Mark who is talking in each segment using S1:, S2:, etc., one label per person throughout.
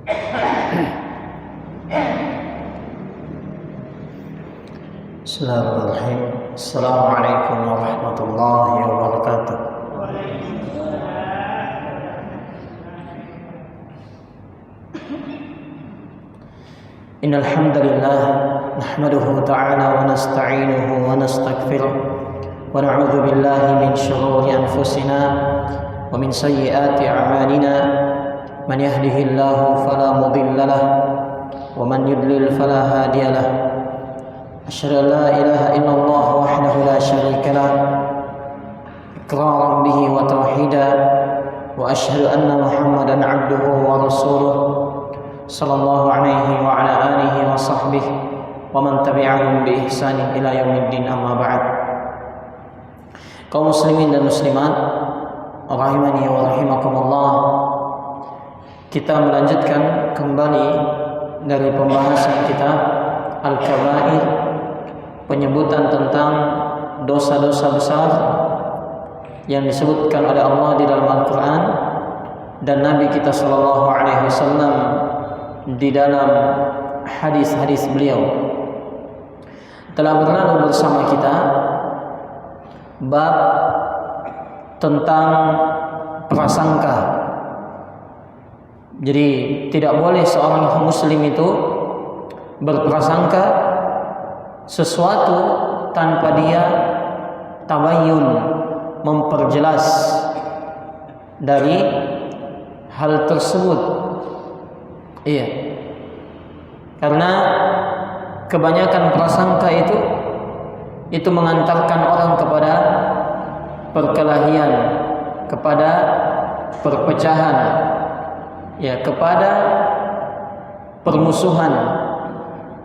S1: Bismillahirrahmanirrahim. Assalamualaikum warahmatullahi wabarakatuh. Innal hamdalillah nahmaduhu ta'ala wa nasta'inuhu wa nastaghfiruh wa na'udzu billahi min shururi anfusina wa min sayyiati a'malina. Man yahdihillahu fala mudilla lahu wa man yudlil fala hadiya lahu. Asyhadu an la ilaha illallah wahdahu la syarika lah iqraran bihi wa tauhidan wa asyhadu anna Muhammadan abduhu wa rasuluh sallallahu alaihi wa ala alihi wa sahbihi wa man tabi'ahum bi ihsanin ila yaumiddin, amma ba'd. Kaum muslimin dan muslimat rahimani wa rahimakumullah, kita melanjutkan kembali dari pembahasan kitab Al-Kaba'ir, penyebutan tentang dosa-dosa besar yang disebutkan oleh Allah di dalam Al-Quran dan Nabi kita sallallahu alaihi wasallam di dalam hadis-hadis beliau. Telah berlalu bersama kita bab tentang prasangka. Jadi tidak boleh seorang muslim itu berprasangka sesuatu tanpa dia tabayyun, memperjelas dari hal tersebut. Iya. Karena kebanyakan prasangka itu mengantarkan orang kepada perkelahian, kepada perpecahan, ya, kepada permusuhan.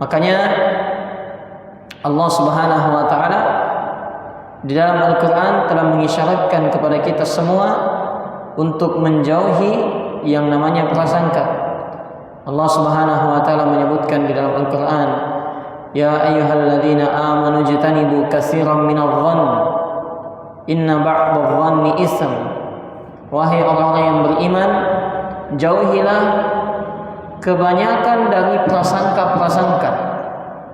S1: Makanya Allah Subhanahu wa taala di dalam Al-Qur'an telah mengisyaratkan kepada kita semua untuk menjauhi yang namanya prasangka. Allah Subhanahu wa taala menyebutkan di dalam Al-Qur'an, ya ayyuhalladzina amanu jtanibu katsiran minadh-dhann inna ba'dadh-dhanni itsm. Wahai orang-orang yang beriman, jauhilah kebanyakan dari prasangka-prasangka.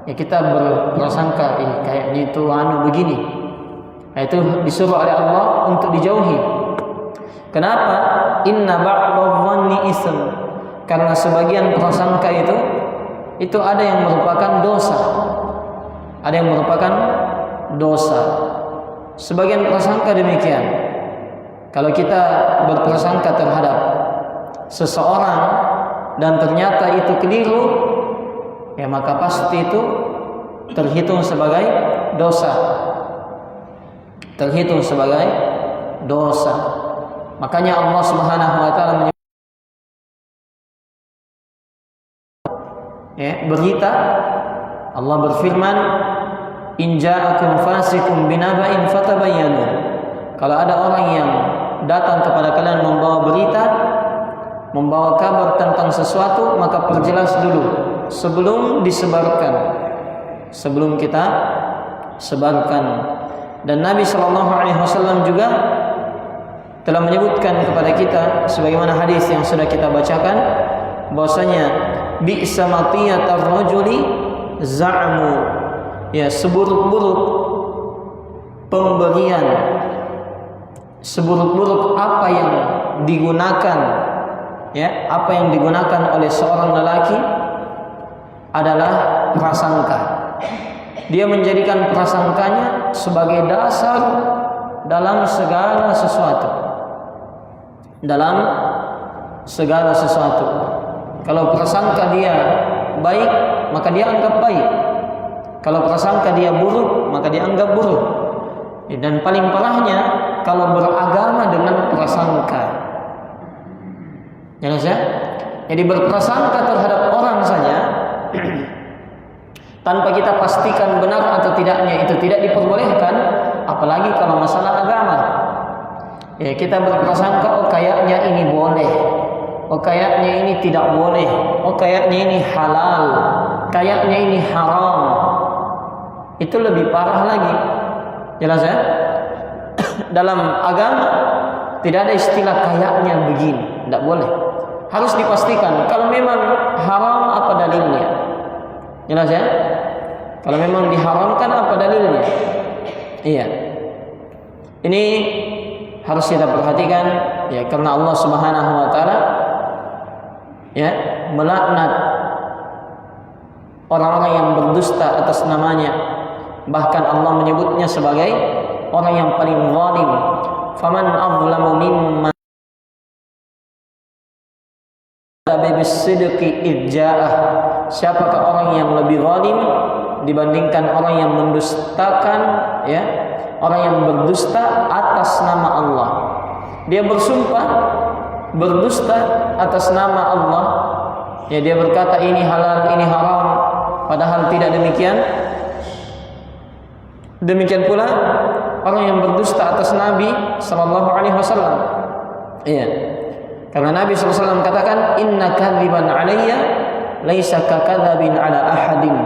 S1: Ya, kita berprasangka kayaknya itu begini. Nah, itu disuruh oleh Allah untuk dijauhi. Kenapa? Inna ba'dadh-dhanni itsm. Karena sebagian prasangka itu ada yang merupakan dosa. Ada yang merupakan dosa. Sebagian prasangka demikian. Kalau kita berprasangka terhadap seseorang dan ternyata itu keliru, ya maka pasti itu terhitung sebagai dosa. Terhitung sebagai dosa. Makanya Allah Subhanahu wa taala berita, Allah berfirman, in ja'akum fasiqun binaba'in fatabayyanu. Kalau ada orang yang datang kepada kalian membawa berita, membawa kabar tentang sesuatu, maka perjelas dulu sebelum disebarkan, sebelum kita sebarkan. Dan Nabi sallallahu alaihi wasallam juga telah menyebutkan kepada kita sebagaimana hadis yang sudah kita bacakan, bahwasanya bi'sa matiyatar rajuli za'mu, ya, seburuk-buruk pemberian, seburuk-buruk apa yang digunakan, ya, apa yang digunakan oleh seorang lelaki adalah prasangka. Dia menjadikan prasangkanya sebagai dasar dalam segala sesuatu. Dalam segala sesuatu. Kalau prasangka dia baik, maka dia anggap baik. Kalau prasangka dia buruk, maka dia anggap buruk. Dan paling parahnya kalau beragama dengan prasangka. Jelas ya? Jadi berprasangka terhadap orang saja tanpa kita pastikan benar atau tidaknya, itu tidak diperbolehkan, apalagi kalau masalah agama. Ya, kita berprasangka, oh kayaknya ini boleh, oh kayaknya ini tidak boleh, oh kayaknya ini halal, kayaknya ini haram. Itu lebih parah lagi. Jelas ya? Dalam agama tidak ada istilah kayaknya begini, tidak boleh. harus dipastikan kalau memang haram apa dalilnya. Jelas ya? Kalau memang diharamkan apa dalilnya? Iya. Ini harus kita perhatikan ya, karena Allah Subhanahu wa taala ya melaknat orang-orang yang berdusta atas namanya. Bahkan Allah menyebutnya sebagai orang yang paling zalim. Faman azlamu mimman bis-sidqi idja'ah. Siapakah orang yang lebih zalim dibandingkan orang yang mendustakan ya, orang yang berdusta atas nama Allah. Dia bersumpah berdusta atas nama Allah. Ya, dia berkata ini halal, ini haram, padahal tidak demikian. Demikian pula orang yang berdusta atas Nabi sallallahu alaihi wasallam. Iya. Karena Nabi sallallahu alaihi wasallam katakan, "Inna kadziban 'alayya laisa kakadzabin 'ala ahadin."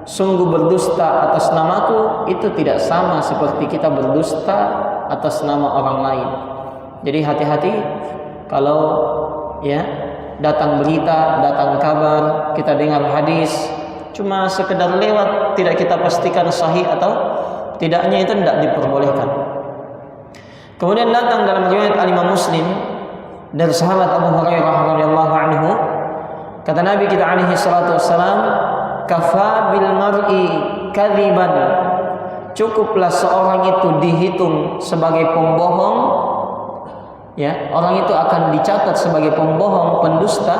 S1: Sungguh berdusta atas namaku itu tidak sama seperti kita berdusta atas nama orang lain. Jadi hati-hati kalau ya datang berita, datang kabar, kita dengar hadis cuma sekedar lewat, tidak kita pastikan sahih atau tidaknya, itu tidak diperbolehkan. Kemudian datang dalam riwayat Al-Imam Muslim dari sahabat Abu Hurairah radhiyallahu anhu, kata Nabi kita alaihi salatu wassalam, "Kafa bil mar'i kadziban." Cukuplah seorang itu dihitung sebagai pembohong, ya, orang itu akan dicatat sebagai pembohong, pendusta,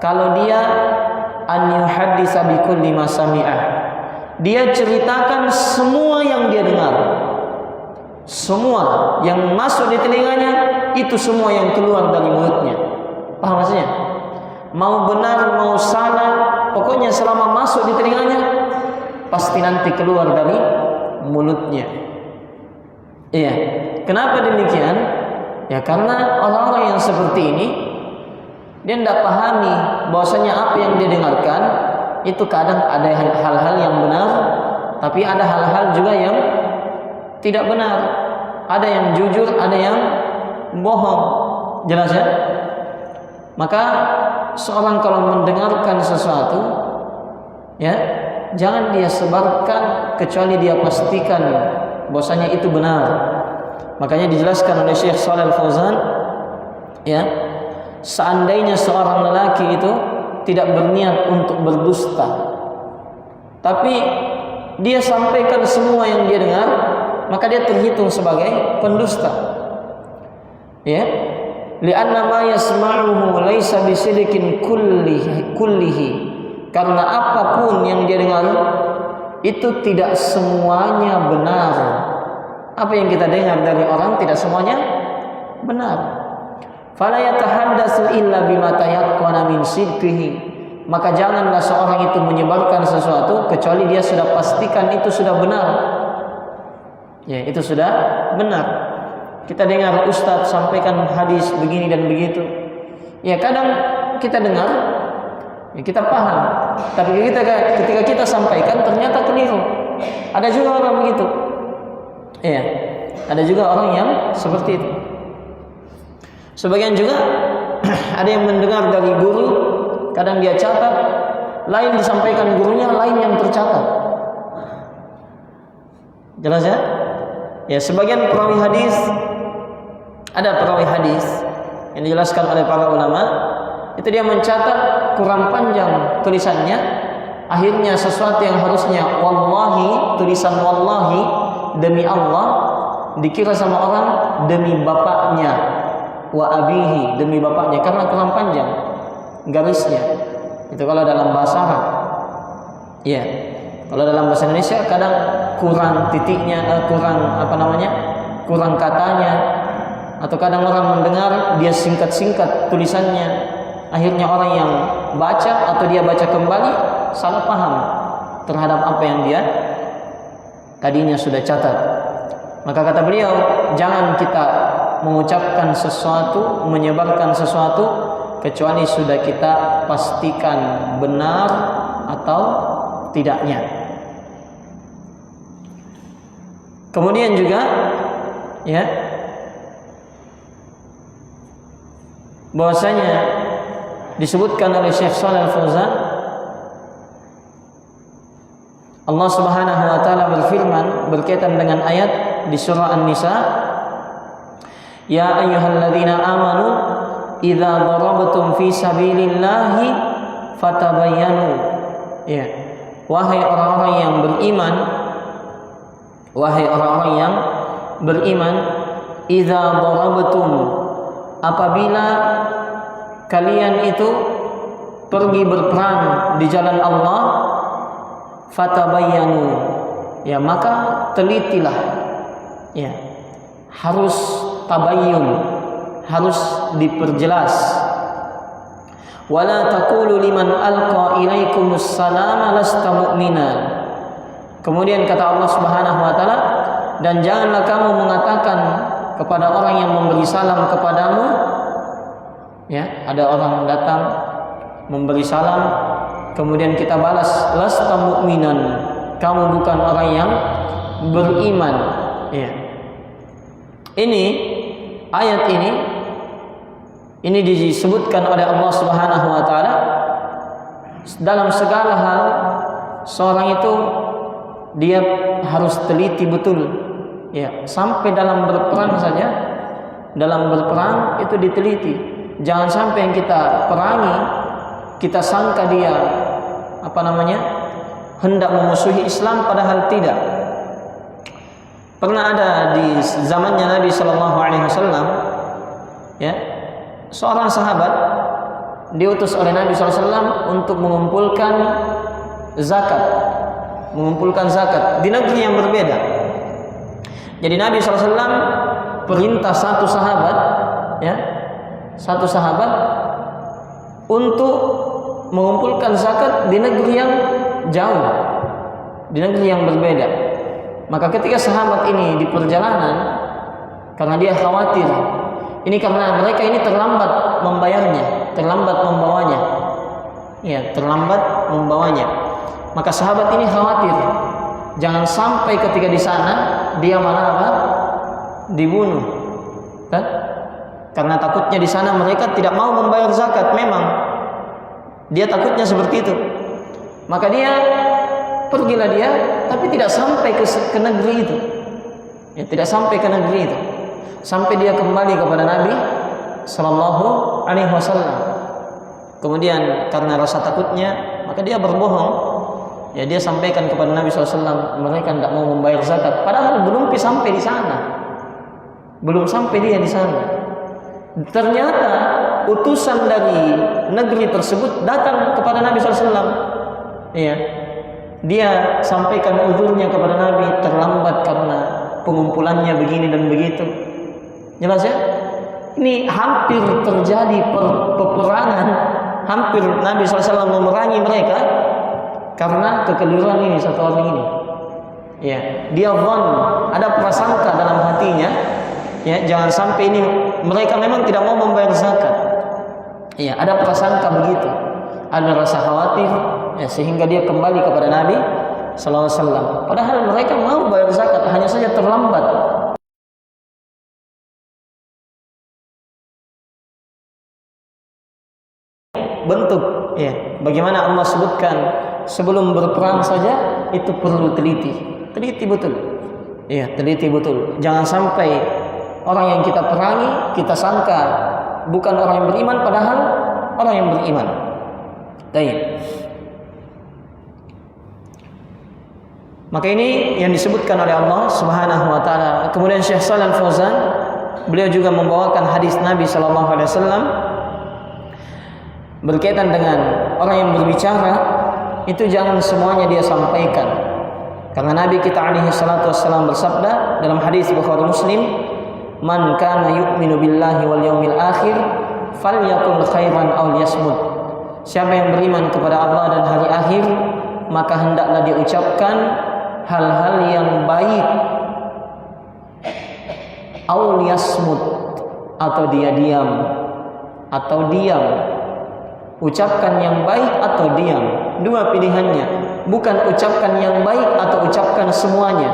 S1: kalau dia an yuhaddisa bi kulli ma sami'ah. Dia ceritakan semua yang dia dengar. Semua yang masuk di telinganya itu semua yang keluar dari mulutnya. Paham maksudnya? Mau benar, mau salah, pokoknya selama masuk di telinganya pasti nanti keluar dari mulutnya. Iya. Kenapa demikian? Ya karena orang-orang yang seperti ini dia tidak pahami bahwasanya apa yang dia dengarkan itu kadang ada hal-hal yang benar, tapi ada hal-hal juga yang tidak benar. Ada yang jujur, ada yang bohong. Jelas ya? Maka seorang kalau mendengarkan sesuatu, ya, jangan dia sebarkan kecuali dia pastikan bahwasanya itu benar. Makanya dijelaskan oleh Syekh Shalih Al-Fauzan, ya, seandainya seorang lelaki itu tidak berniat untuk berdusta, tapi dia sampaikan semua yang dia dengar, maka dia terhitung sebagai pendusta. Ya, li'anna ma yasma'uhu laisa bisidqin kullihi. Karena apapun yang dia dengar itu tidak semuanya benar. Apa yang kita dengar dari orang tidak semuanya benar. Fala yatahaddatsu illa bima tayaqqana min sidqihi. Maka janganlah seorang itu menyebarkan sesuatu kecuali dia sudah pastikan itu sudah benar. Ya, itu sudah benar. Kita dengar ustaz sampaikan hadis begini dan begitu. Ya, kadang kita dengar, ya kita paham, tapi ketika kita sampaikan ternyata keliru. Ada juga orang begitu. Ya, ada juga orang yang seperti itu. Sebagian juga ada yang mendengar dari guru, kadang dia catat, lain disampaikan gurunya, lain yang tercatat. Jelas ya? Ya, sebagian perawi hadis, ada perawi hadis yang dijelaskan oleh para ulama, itu dia mencatat kurang panjang tulisannya, akhirnya sesuatu yang harusnya wallahi, tulisan wallahi demi Allah, dikira sama orang demi bapaknya, wa abihi, demi bapaknya, karena kurang panjang garisnya. Itu kalau dalam bahasa Arab. Ya. Kalau dalam bahasa Indonesia kadang kurang titiknya, kurang kurang katanya, atau kadang orang mendengar dia singkat-singkat tulisannya, akhirnya orang yang baca atau dia baca kembali salah paham terhadap apa yang dia tadinya sudah catat. Maka kata beliau, jangan kita mengucapkan sesuatu, menyebarkan sesuatu kecuali sudah kita pastikan benar atau tidaknya. Kemudian juga, ya, bahwasanya disebutkan oleh Syekh Shalal Al-Fauzan, Allah Subhanahu wa taala berfirman berkaitan dengan ayat di surah An-Nisa, ya ayyuhalladzina amanu idza darabtum fi sabilillahi fatabayyanu. Ya, wahai orang-orang yang beriman, wahai orang-orang yang beriman, idza darabtum, apabila kalian itu pergi berperang di jalan Allah, fatabayyanu, ya maka telitilah, ya harus tabayyun, harus diperjelas. Wala taqulu liman alqa ilaikumus salama lasta mu'mina. Kemudian kata Allah Subhanahu wa taala, dan janganlah kamu mengatakan kepada orang yang memberi salam kepadamu, ya ada orang datang memberi salam, kemudian kita balas, lasta mu'minan, kamu bukan orang yang beriman. Ya. Ini ayat ini disebutkan oleh Allah Subhanahu wa taala dalam segala hal. Seorang itu dia harus teliti betul, ya, sampai dalam berperang saja, dalam berperang itu diteliti. Jangan sampai yang kita perangi kita sangka dia hendak memusuhi Islam, padahal tidak. Pernah ada di zamannya Nabi Shallallahu Alaihi Wasallam, ya, seorang sahabat diutus oleh Nabi SAW untuk mengumpulkan zakat di negeri yang berbeda. Jadi Nabi SAW perintah satu sahabat untuk mengumpulkan zakat di negeri yang jauh, di negeri yang berbeda. Maka ketika sahabat ini di perjalanan, karena dia khawatir, ini karena mereka ini terlambat membayarnya, terlambat membawanya, ya, terlambat membawanya. Maka sahabat ini khawatir, jangan sampai ketika di sana dia malah dibunuh, kan? Karena takutnya di sana mereka tidak mau membayar zakat. Memang dia takutnya seperti itu. Maka pergilah dia, tapi tidak sampai ke negeri itu, ya, tidak sampai ke negeri itu, sampai dia kembali kepada Nabi Sallallahu Alaihi Wasallam. Kemudian karena rasa takutnya, maka dia berbohong, ya, dia sampaikan kepada Nabi SAW, mereka tidak mau membayar zakat, padahal belum sampai di sana, belum sampai dia di sana. Ternyata utusan dari negeri tersebut datang kepada Nabi SAW, ya, dia sampaikan uzurnya kepada Nabi, terlambat karena pengumpulannya begini dan begitu. Jelas ya? Ini hampir terjadi peperangan, hampir Nabi SAW memerangi mereka karena kekeliruan ini satu orang ini. Ya, dia ada prasangka dalam hatinya, ya, jangan sampai ini mereka memang tidak mau membayar zakat. Ya, ada prasangka begitu, ada rasa khawatir, ya, sehingga dia kembali kepada Nabi Sallallahu Alaihi Wasallam. Padahal mereka mau bayar zakat, hanya saja terlambat. Bentuk, ya, bagaimana Allah sebutkan sebelum berperang saja itu perlu teliti betul, ya, teliti betul. Jangan sampai orang yang kita perangi kita sangka bukan orang yang beriman, padahal orang yang beriman. Baik. Maka ini yang disebutkan oleh Allah Subhanahu wa taala. Kemudian Syekh Shalal Al-Fauzan, beliau juga membawakan hadis Nabi sallallahu alaihi wasallam berkaitan dengan orang yang berbicara itu jangan semuanya dia sampaikan. Karena Nabi kita alaihi salatu wassalam bersabda dalam hadis Bukhari Muslim, "Man kana yu'minu billahi wal yawmil akhir falyakul khairan aw liyasmut." Siapa yang beriman kepada Allah dan hari akhir, maka hendaklah dia ucapkan hal-hal yang baik, aw liyasmut, atau dia diam, atau diam. Ucapkan yang baik atau diam, dua pilihannya. Bukan ucapkan yang baik atau ucapkan semuanya.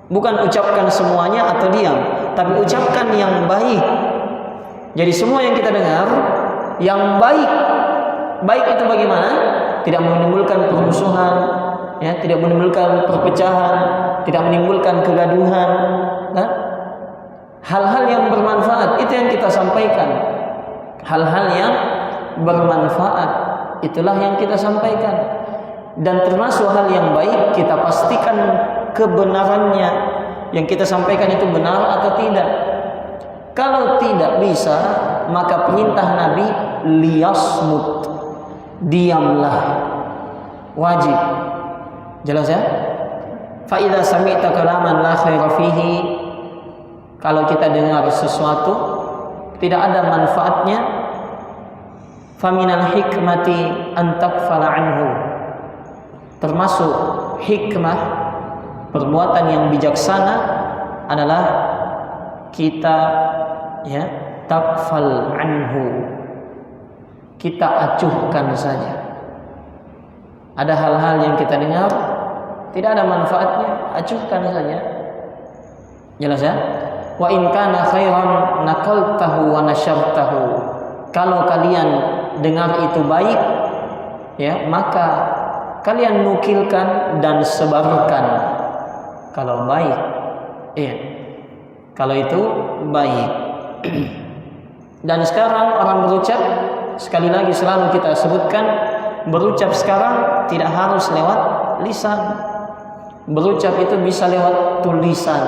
S1: Bukan ucapkan semuanya atau diam, tapi ucapkan yang baik. Jadi semua yang kita dengar yang baik itu bagaimana? Tidak menimbulkan permusuhan, ya, tidak menimbulkan perpecahan, tidak menimbulkan kegaduhan, nah, hal-hal yang bermanfaat itu yang kita sampaikan. Hal-hal yang bermanfaat itulah yang kita sampaikan. Dan termasuk hal yang baik kita pastikan kebenarannya, yang kita sampaikan itu benar atau tidak. Kalau tidak bisa, maka perintah Nabi liyasmut, diamlah, wajib. Jelas ya? Fa idza sami'ta kalaman la khaira fihi, kalau kita dengar sesuatu tidak ada manfaatnya, faminal hikmati an takfala anhu, termasuk hikmah perbuatan yang bijaksana adalah kita, ya, takfal anhu, kita acuhkan saja. Ada hal-hal yang kita dengar tidak ada manfaatnya, acuhkan saja. Jelas ya? Wa in kana khairan naqaltahu wa nasyartahu, kalau kalian dengar itu baik, ya, maka kalian nukilkan dan sebarkan. Kalau baik, iya, kalau itu baik. Dan sekarang orang berucap, sekali lagi selalu kita sebutkan, berucap sekarang tidak harus lewat lisan. Berucap itu bisa lewat tulisan.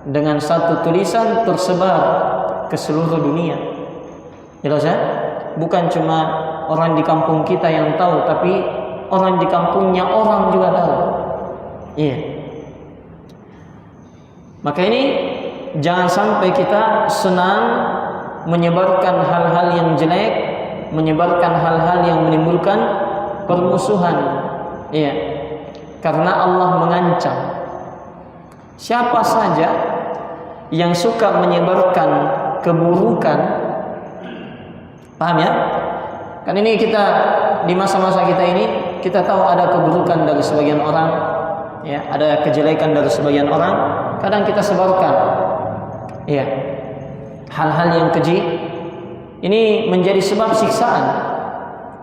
S1: Dengan satu tulisan tersebar ke seluruh dunia. Jelas ya? Bukan cuma orang di kampung kita yang tahu, tapi orang di kampungnya orang juga tahu. Iya. Maka ini jangan sampai kita senang menyebarkan hal-hal yang jelek, menyebarkan hal-hal yang menimbulkan permusuhan. Iya. Karena Allah mengancam siapa saja yang suka menyebarkan keburukan. Paham ya? Kan ini kita di masa-masa kita ini, kita tahu ada keburukan dari sebagian orang, ya, ada kejelekan dari sebagian orang, kadang kita sebarkan. Ya. Hal-hal yang keji ini menjadi sebab siksaan.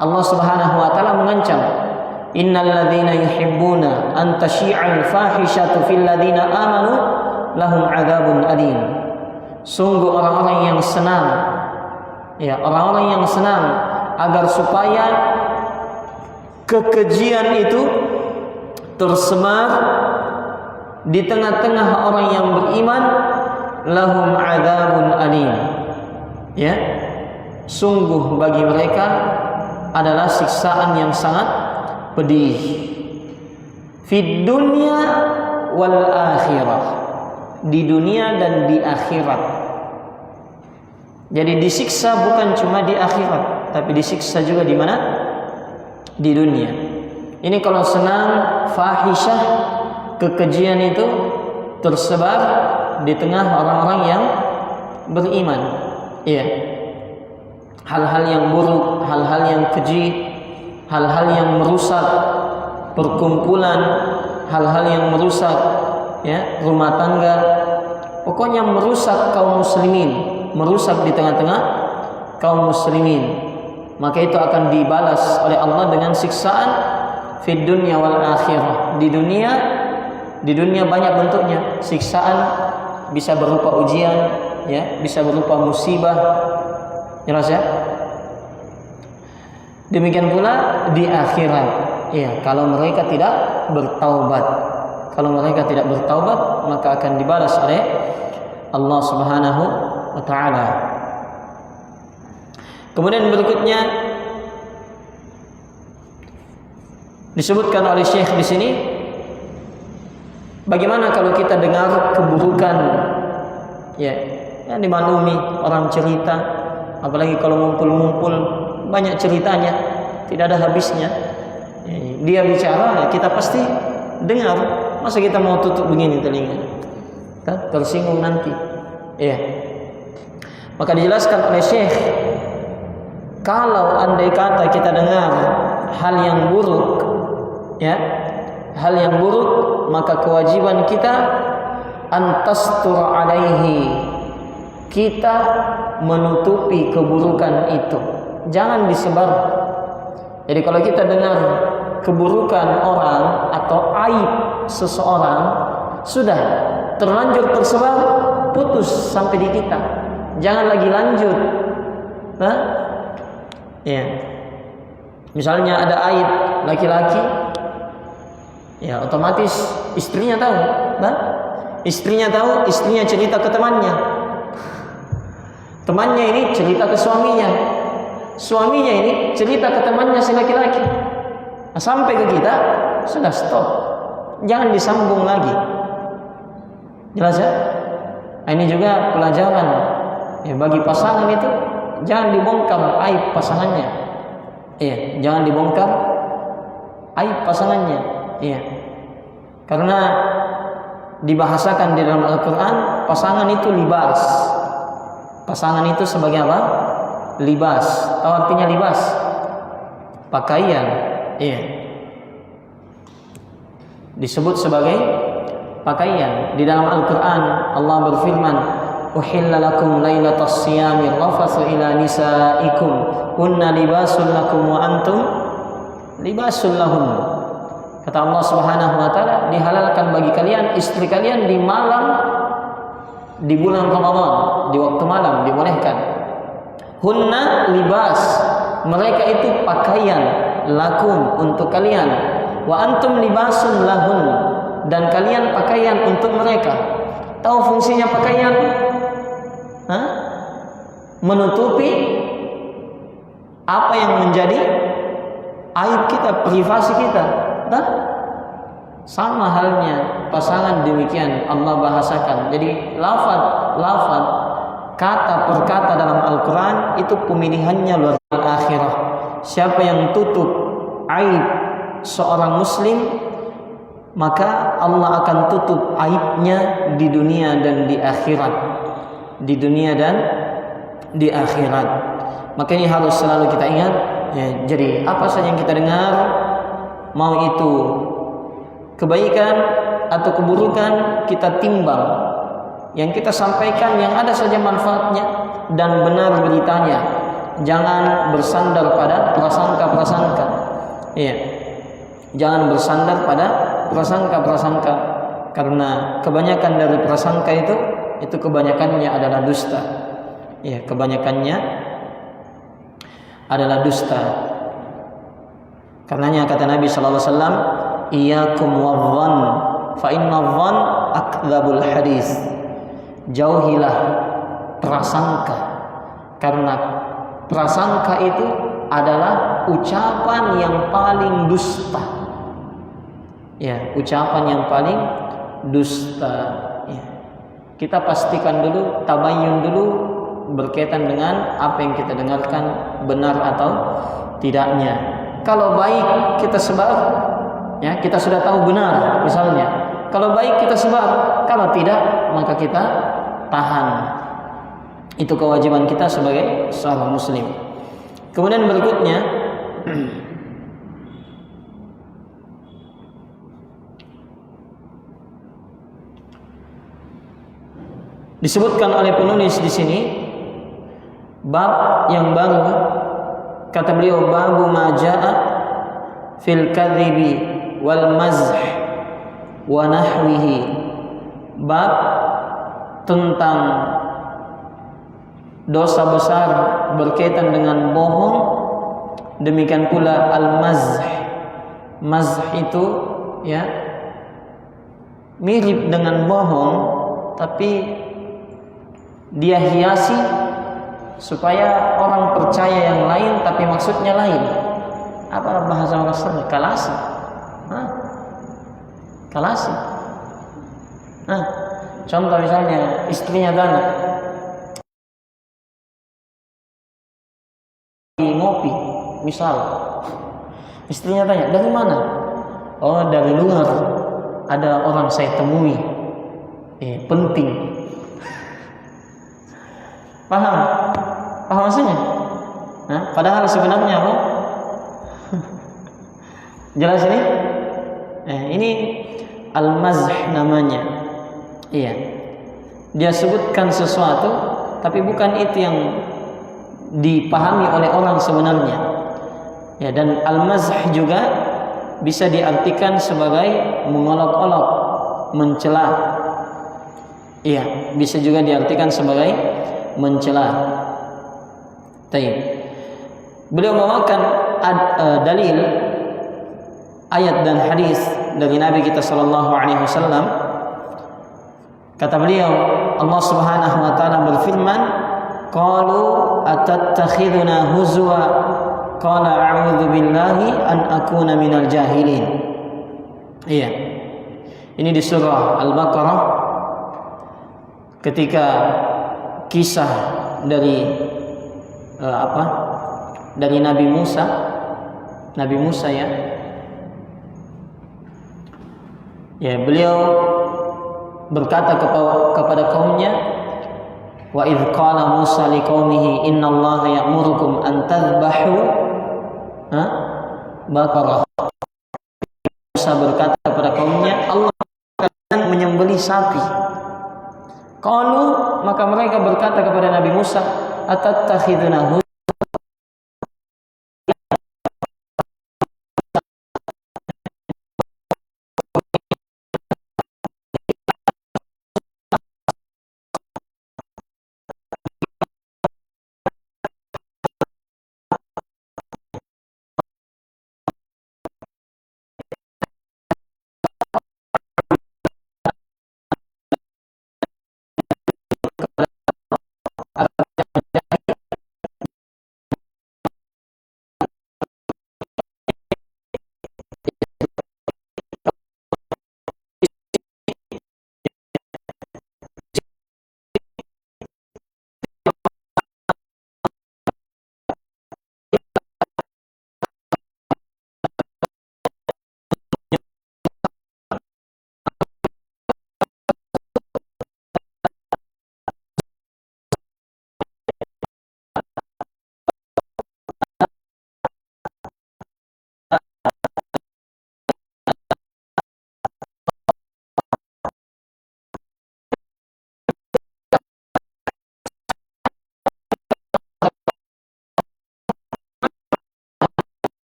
S1: Allah Subhanahu wa taala mengancam, innal ladzina yuhibbuna an tashi'al fahishatu fil ladzina amanu lahum adzabun alim. Sungguh orang-orang yang senang, ya, orang-orang yang senang agar supaya kekejian itu tersebar di tengah-tengah orang yang beriman, lahum adzabun alim. Ya, sungguh bagi mereka adalah siksaan yang sangat pedih. Fid dunya wal akhirah, di dunia dan di akhirat. Jadi disiksa bukan cuma di akhirat, tapi disiksa juga di mana? Di dunia. Ini kalau senang fahisyah, kekejian itu tersebar di tengah orang-orang yang beriman. Iya. Hal-hal yang buruk, hal-hal yang keji, hal-hal yang merusak perkumpulan, hal-hal yang merusak, ya, rumah tangga, pokoknya merusak kaum muslimin, merusak di tengah-tengah kaum muslimin, maka itu akan dibalas oleh Allah dengan siksaan fid dunya wal akhirah. Di dunia banyak bentuknya siksaan, bisa berupa ujian, ya, bisa berupa musibah. Jelas ya? Demikian pula di akhirat, ya, kalau mereka tidak bertaubat. Kalau mereka tidak bertaubat, maka akan dibalas oleh Allah Subhanahu wa taala. Kemudian berikutnya disebutkan oleh Syekh di sini, bagaimana kalau kita dengar keburukan, ya, yang dimaklumi orang cerita, apalagi kalau ngumpul-ngumpul banyak ceritanya, tidak ada habisnya. Dia bicara, ya, kita pasti dengar. Masa kita mau tutup begini telinga? Tersinggung nanti. Iya. Maka dijelaskan oleh Syekh, kalau andai kata kita dengar hal yang buruk, ya, hal yang buruk, maka kewajiban kita antastur alaihi, kita menutupi keburukan itu. Jangan disebar. Jadi kalau kita dengar keburukan orang atau aib seseorang, sudah terlanjur tersebar, putus sampai di kita. Jangan lagi lanjut. Nah, ya. Misalnya ada aib laki-laki, ya otomatis istrinya tahu. Nah, istrinya tahu, istrinya cerita ke temannya. Temannya ini cerita ke suaminya. Suaminya ini cerita ke temannya si laki-laki. Nah, sampai ke kita, sudah stop. Jangan disambung lagi. Jelas ya? Nah, ini juga pelajaran ya bagi pasangan itu, jangan dibongkar aib pasangannya. Iya, jangan dibongkar aib pasangannya. Iya. Karena dibahasakan di dalam Al-Qur'an, pasangan itu libas. Pasangan itu sebagai apa? Libas. Tahu artinya libas? Pakaian. Iya. Disebut sebagai pakaian. Di dalam Al-Qur'an Allah berfirman, "Uhilla lakum lailatas siyami rafathu ila nisaikum kunna libasul lakum wa antum libasul lahum." Kata Allah Subhanahu wa taala, dihalalkan bagi kalian istri kalian di malam di bulan Ramadan, di waktu malam dibolehkan. Hunna libas, mereka itu pakaian, lakum untuk kalian, wa antum libasun lahun, dan kalian pakaian untuk mereka. Tahu fungsinya pakaian? Hah? Menutupi apa yang menjadi aib kita, privasi kita. Hah? Sama halnya pasangan demikian Allah bahasakan. Jadi lafaz kata per kata dalam Al-Quran itu pemilihannya luar biasa. Akhirah, siapa yang tutup aib seorang muslim, maka Allah akan tutup aibnya di dunia dan di akhirat. Di dunia dan di akhirat. Maka ini harus selalu kita ingat ya. Jadi apa saja yang kita dengar, mau itu kebaikan atau keburukan, kita timbang. Yang kita sampaikan yang ada saja manfaatnya dan benar beritanya. Jangan bersandar pada prasangka-prasangka. Iya. Jangan bersandar pada prasangka-prasangka, karena kebanyakan dari prasangka itu kebanyakannya adalah dusta. Iya, kebanyakannya adalah dusta. Karenanya kata Nabi sallallahu alaihi wasallam, "Iyyakum wadh-dhann, fa inna adh-dhann akdzabul hadis." Jauhilah prasangka, karena prasangka itu adalah ucapan yang paling dusta. Ya, ucapan yang paling dusta. Ya. Kita pastikan dulu, tabayyun dulu berkaitan dengan apa yang kita dengarkan benar atau tidaknya. Kalau baik kita sebar, ya kita sudah tahu benar misalnya. Kalau baik kita sebar, kalau tidak maka kita tahan. Itu kewajiban kita sebagai seorang muslim. Kemudian berikutnya disebutkan oleh penulis di sini bab yang baru, kata beliau, babu ma jaa fil kadhibi wal mazh wa nahwihi. Bab tentang dosa besar berkaitan dengan bohong, demikian pula al-mazh. Mazh itu ya mirip dengan bohong, tapi dia hiasi supaya orang percaya yang lain tapi maksudnya lain. Apa bahasa Arabnya? Kalasi. Hah? Kalasi. Nah, contoh misalnya istrinya tanya ngopi, misal istrinya tanya, dari mana? Oh, dari luar, ada orang saya temui, penting. Paham maksudnya? Nah, padahal sebenarnya apa? Jelas ini? Ini al-mazh namanya. Iya. Dia sebutkan sesuatu tapi bukan itu yang dipahami oleh orang sebenarnya. Ya, dan al-mazh juga bisa diartikan sebagai mengolok-olok, mencela. Iya, bisa juga diartikan sebagai mencela. Taib. Beliau membawakan dalil ayat dan hadis dari Nabi kita sallallahu alaihi wasallam. Kata beliau, Allah Subhanahu wa taala berfirman, qalu atattakhiduna huzwa qala a'udzu billahi an akuna minal jahilin. Iya. Ini di surah Al-Baqarah ketika kisah dari dari Nabi Musa ya. Ya, beliau berkata kepada kaumnya, wa idz qala Musa liqaumihi innallaha ya'murukum an tadhbahu baqarah. Musa berkata kepada kaumnya, Allah akan menyembelih sapi. Qalu, maka mereka berkata kepada Nabi Musa, atattakhiduna